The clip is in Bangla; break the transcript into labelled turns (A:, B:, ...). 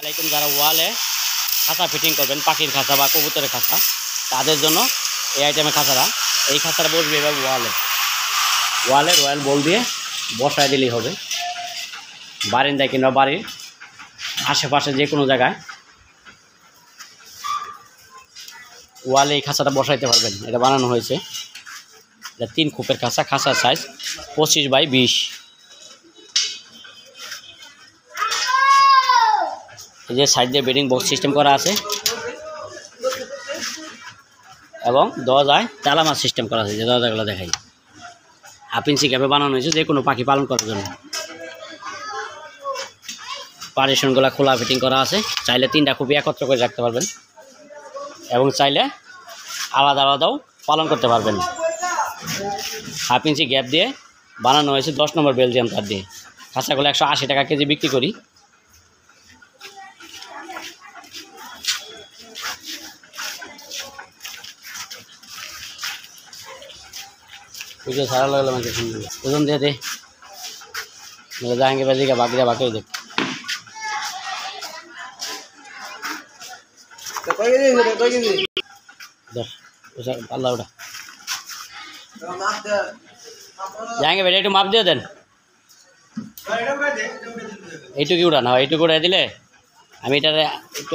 A: আলাইকুম। যারা ওয়ালে খাঁচা ফিটিং করবেন, পাখির খাঁচা বা কবুতরের খাঁচা, তাদের জন্য এই আইটেমের খাঁচাটা, এই খাঁচাটা বসবে এবার ওয়ালে রয়্যাল বল দিয়ে বসায় দিলেই হবে। বারিন্দায় কিংবা বাড়ির আশেপাশে যে কোনো জায়গায় ওয়ালে এই খাঁচাটা বসাইতে পারবেন। এটা বানানো হয়েছে, এটা 3 খোপের খাঁচা। খাঁচার সাইজ 25x20। এই যে সাইড দিয়ে বেডিং বক্স সিস্টেম করা আছে এবং দরজায় তালামার সিস্টেম করা আছে। যে দরজাগুলো দেখাই, 1/2 ইঞ্চি গ্যাপে বানানো হয়েছে যে কোনো পাখি পালন করার জন্য। পার্টিশনগুলো খোলা ফিটিং করা আছে। চাইলে 3টা খুবই একত্র করে রাখতে পারবেন এবং চাইলে আলাদা আলাদাও পালন করতে পারবেন। 1/2 ইঞ্চি গ্যাপ দিয়ে বানানো হয়েছে 10 নম্বর বেলজিয়াম তার দিয়ে। খাঁচাগুলো 180 টাকা কেজি বিক্রি করি। সারা লাগলো আমাকে ওজন দিয়ে দে, যাएंगे बाजी का बाकी बाकी देख अल्लाह उठा जाएंगे बेटा একটু মাপ দিয়ে দেন। এইটুকু উড়া না, এইটুকু উড়াই দিলে আমি এটা একটু